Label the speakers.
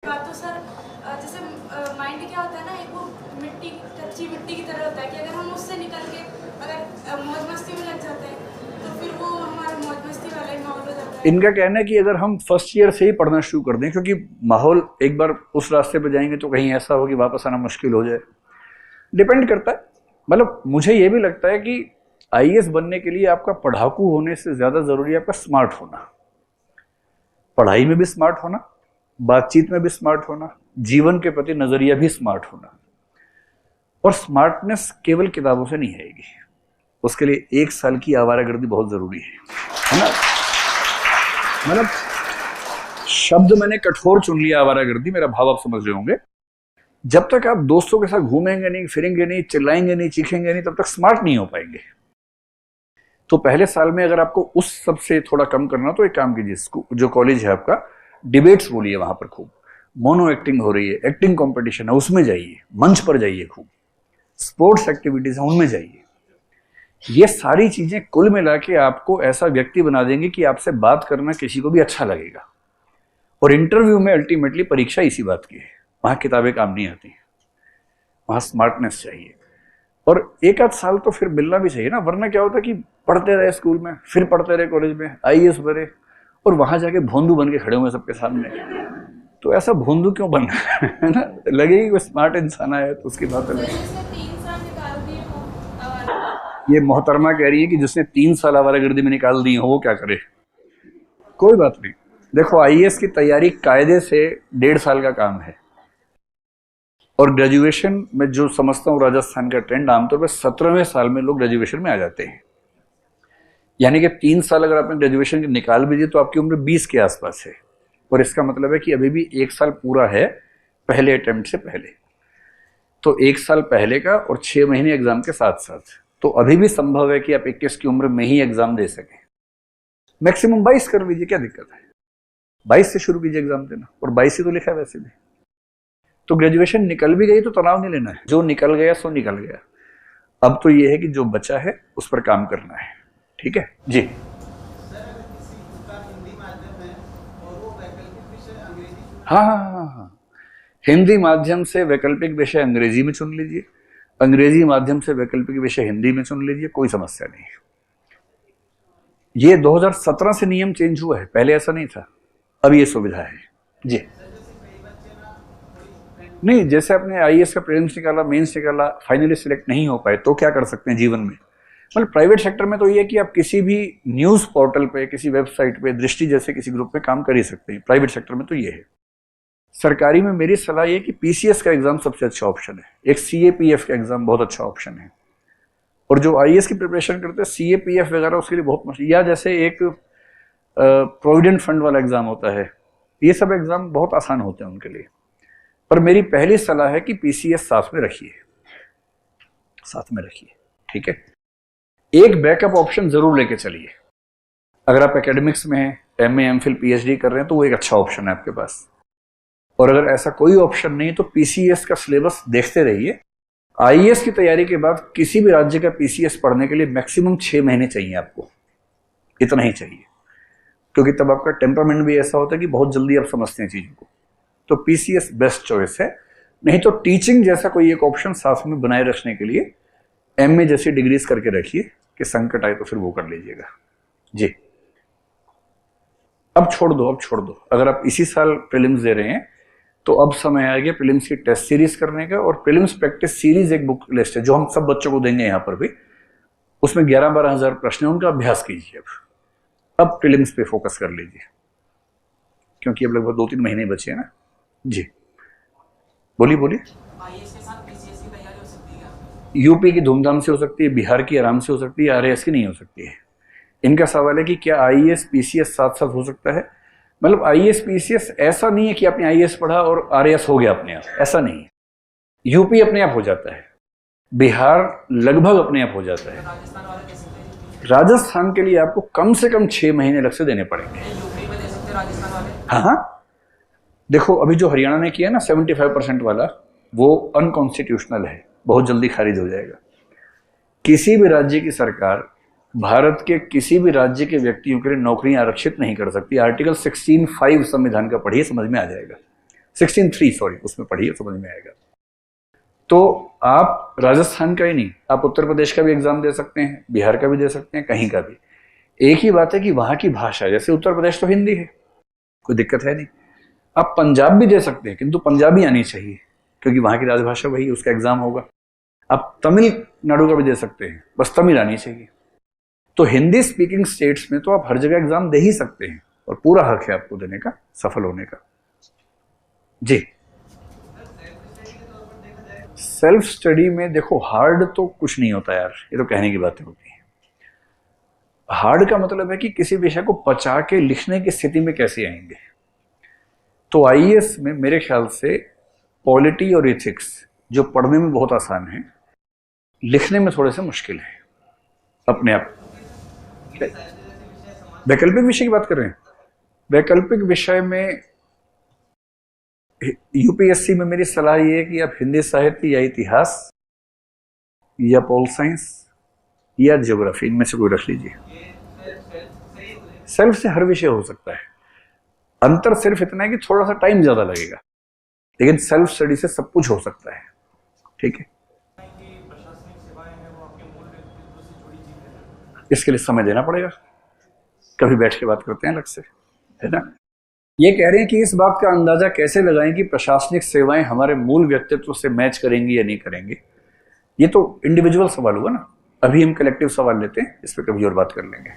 Speaker 1: बात तो सर जैसे माइंड क्या होता है ना, एक वो मिट्टी, कच्ची मिट्टी की तरह होता है कि अगर हम उससे निकल के अगर मौज मस्ती में लग जाते हैं तो फिर वो हमारा मौज मस्ती वाला ही माहौल हो जाता है।
Speaker 2: इनका कहना है कि अगर हम फर्स्ट ईयर से ही पढ़ना शुरू कर दें, क्योंकि माहौल एक बार उस रास्ते पे जाएंगे तो कहीं ऐसा हो कि वापस आना मुश्किल हो जाए। डिपेंड करता है। मतलब मुझे ये भी लगता है कि आईएएस बनने के लिए आपका पढ़ाकू होने से ज़्यादा ज़रूरी है आपका स्मार्ट होना। पढ़ाई में भी स्मार्ट होना, बातचीत में भी स्मार्ट होना, जीवन के प्रति नज़रिया भी स्मार्ट होना। और स्मार्टनेस केवल किताबों से नहीं आएगी, उसके लिए 1 साल की आवारागर्दी बहुत ज़रूरी है ना। मतलब शब्द मैंने कठोर चुन लिया, आवारागर्दी, मेरा भाव आप समझ रहे होंगे। जब तक आप दोस्तों के साथ घूमेंगे नहीं, फिरेंगे नहीं, चिल्लाएंगे नहीं, चीखेंगे नहीं, तब तक स्मार्ट नहीं हो पाएंगे। तो पहले साल में अगर आपको उस सब से थोड़ा कम करना तो एक काम कीजिए, जो कॉलेज है आपका, डिबेट्स बोलिए वहां पर खूब, मोनो एक्टिंग हो रही है, एक्टिंग कंपटीशन है उसमें जाइए, मंच पर जाइए, खूब स्पोर्ट्स एक्टिविटीज है उनमें जाइए। ये सारी चीजें कुल मिला के आपको ऐसा व्यक्ति बना देंगे कि आपसे बात करना किसी को भी अच्छा लगेगा। और इंटरव्यू में अल्टीमेटली परीक्षा इसी बात की है, वहां किताबें काम नहीं आती, वहां स्मार्टनेस चाहिए। और 1 आध साल तो फिर मिलना भी चाहिए ना, वरना क्या होता है कि पढ़ते रहे स्कूल में, फिर पढ़ते रहे कॉलेज में, आईएएस बने, और वहां जाके भोंदू बन के खड़े हुए सबके सामने। तो ऐसा भोंदू क्यों बनना है ना, लगेगी कोई स्मार्ट इंसान आया तो उसकी बात अलग। ये मोहतरमा कह रही है कि जिसने 3 साल आवारागर्दी में निकाल दी हो वो क्या करे। कोई बात नहीं, देखो आईएएस की तैयारी कायदे से 1.5 साल का काम है। और ग्रेजुएशन में जो समझता हूँ राजस्थान का ट्रेंड, आमतौर पर 17वें साल में लोग ग्रेजुएशन में आ जाते हैं। यानी कि 3 साल अगर आपने ग्रेजुएशन के निकाल भी दिए तो आपकी उम्र 20 के आसपास है। और इसका मतलब है कि अभी भी 1 साल पूरा है पहले अटेम्प्ट से पहले। तो 1 साल पहले का और 6 महीने एग्जाम के साथ साथ, तो अभी भी संभव है कि आप 21 की उम्र में ही एग्जाम दे सकें। मैक्सिमम 22 कर लीजिए, क्या दिक्कत है, 22 से शुरू कीजिए एग्जाम देना, और 22 ही तो लिखा है वैसे भी। तो ग्रेजुएशन निकल भी गई तो तनाव नहीं लेना है, जो निकल गया सो निकल गया। अब तो ये है कि जो बचा है उस पर काम करना है। ठीक है जी। हाँ हाँ हाँ हाँ, हिंदी माध्यम से वैकल्पिक विषय अंग्रेजी में चुन लीजिए, अंग्रेजी माध्यम से वैकल्पिक विषय हिंदी में चुन लीजिए, कोई समस्या नहीं। ये 2017 से नियम चेंज हुआ है, पहले ऐसा नहीं था, अब ये सुविधा है जी। नहीं, जैसे आपने आईएएस का प्रीलिम्स निकाला, मेंस निकाला, फाइनली सिलेक्ट नहीं हो पाए तो क्या कर सकते हैं जीवन में। मतलब प्राइवेट सेक्टर में तो ये है कि आप किसी भी न्यूज पोर्टल पे, किसी वेबसाइट पे, दृष्टि जैसे किसी ग्रुप में काम कर ही सकते हैं। प्राइवेट सेक्टर में तो ये है। सरकारी में मेरी सलाह ये कि पीसीएस का एग्जाम सबसे अच्छा ऑप्शन है, एक सीएपीएफ का एग्जाम बहुत अच्छा ऑप्शन है। और जो आईएएस की प्रिपरेशन करते हैं सीएपीएफ वगैरह, उसके लिए बहुत मुश्किल, या जैसे एक प्रोविडेंट फंड वाला एग्जाम होता है, ये सब एग्जाम बहुत आसान होते हैं उनके लिए। पर मेरी पहली सलाह है कि पीसीएस साथ में रखिए, साथ में रखिए, ठीक है। एक बैकअप ऑप्शन जरूर लेके चलिए। अगर आप एकेडमिक्स में हैं, एमए, एमफिल, पीएचडी कर रहे हैं, तो वो एक अच्छा ऑप्शन है आपके पास। और अगर ऐसा कोई ऑप्शन नहीं तो पीसीएस का सिलेबस देखते रहिए। आईएएस की तैयारी के बाद किसी भी राज्य का पीसीएस पढ़ने के लिए मैक्सिमम 6 महीने चाहिए आपको, इतना ही चाहिए, क्योंकि तब आपका टेम्परामेंट भी ऐसा होता है कि बहुत जल्दी आप समझते हैं चीजों को। तो पीसीएस बेस्ट चॉइस है। नहीं तो टीचिंग जैसा कोई एक ऑप्शन साथ में बनाए रखने के लिए एमए जैसी डिग्रीज करके रखिए, कि संकट आए तो फिर वो कर लीजिएगा जी। अब छोड़ दो, अब छोड़ दो। अगर आप इसी साल प्रीलिम्स दे रहे हैं तो अब समय आ गया प्रीलिम्स की टेस्ट सीरीज करने का। और प्रीलिम्स प्रैक्टिस सीरीज एक बुक लिस्ट है जो हम सब बच्चों को देंगे यहाँ पर भी, उसमें 11-12 हजार प्रश्न है, उनका अभ्यास कीजिए। अब प्रीलिम्स पे फोकस कर लीजिए, क्योंकि अब लगभग 2-3 महीने बचे हैं ना जी। बोलिए बोलिए। यूपी की धूमधाम से हो सकती है, बिहार की आराम से हो सकती है, आरएएस की नहीं हो सकती है। इनका सवाल है कि क्या आईएएस पीसीएस साथ साथ हो सकता है। मतलब आईएएस पीसीएस ऐसा नहीं है कि आपने आईएएस पढ़ा और आरएएस हो गया अपने आप, ऐसा नहीं है। यूपी अपने आप हो जाता है, बिहार लगभग अपने आप हो जाता है। राजस्थान के लिए आपको कम से कम 6 महीने अलग से देने पड़ेंगे। हाँ हाँ, देखो अभी जो हरियाणा ने किया ना 75% वाला, वो अनकॉन्स्टिट्यूशनल है, बहुत जल्दी खारिज हो जाएगा। किसी भी राज्य की सरकार भारत के किसी भी राज्य के व्यक्तियों के लिए नौकरियां आरक्षित नहीं कर सकती। आर्टिकल 16(5) संविधान का पढ़िए, समझ में आ जाएगा। 16(3) सॉरी, उसमें पढ़िए, समझ में आएगा। तो आप राजस्थान का ही नहीं, आप उत्तर प्रदेश का भी एग्जाम दे सकते हैं, बिहार का भी दे सकते हैं, कहीं का भी। एक ही बात है कि वहां की भाषा, जैसे उत्तर प्रदेश तो हिंदी है, कोई दिक्कत है नहीं। आप पंजाब भी दे सकते हैं, किंतु पंजाबी आनी चाहिए, क्योंकि वहां की राजभाषा वही, उसका एग्जाम होगा। आप तमिलनाडु का भी दे सकते हैं, बस तमिल आनी चाहिए। तो हिंदी स्पीकिंग स्टेट्स में तो आप हर जगह एग्जाम दे ही सकते हैं, और पूरा हक है आपको देने का, सफल होने का। जी, सेल्फ स्टडी में देखो, हार्ड तो कुछ नहीं होता यार, ये तो कहने की बातें होती है। हार्ड का मतलब है कि किसी विषय को पचा के लिखने की स्थिति में कैसे आएंगे। तो आईएएस में मेरे ख्याल से पॉलिटी और एथिक्स, जो पढ़ने में बहुत आसान है, लिखने में थोड़े से मुश्किल है अपने आप। वैकल्पिक विषय की बात कर रहे हैं। वैकल्पिक विषय में यूपीएससी में मेरी सलाह ये है कि आप हिंदी साहित्य या इतिहास या पोल साइंस या ज्योग्राफी, इनमें से कोई रख लीजिए। सेल्फ से हर विषय हो सकता है, अंतर सिर्फ इतना है कि थोड़ा सा टाइम ज्यादा लगेगा, लेकिन सेल्फ स्टडी से सब कुछ हो सकता है। ठीक है, इसके लिए समय देना पड़ेगा, कभी बैठ के बात करते हैं अलग से, है ना। ये कह रहे हैं कि इस बात का अंदाजा कैसे लगाएं कि प्रशासनिक सेवाएं हमारे मूल व्यक्तित्व से मैच करेंगी या नहीं करेंगी। ये तो इंडिविजुअल सवाल हुआ ना, अभी हम कलेक्टिव सवाल लेते हैं, इस पर कभी और बात कर लेंगे।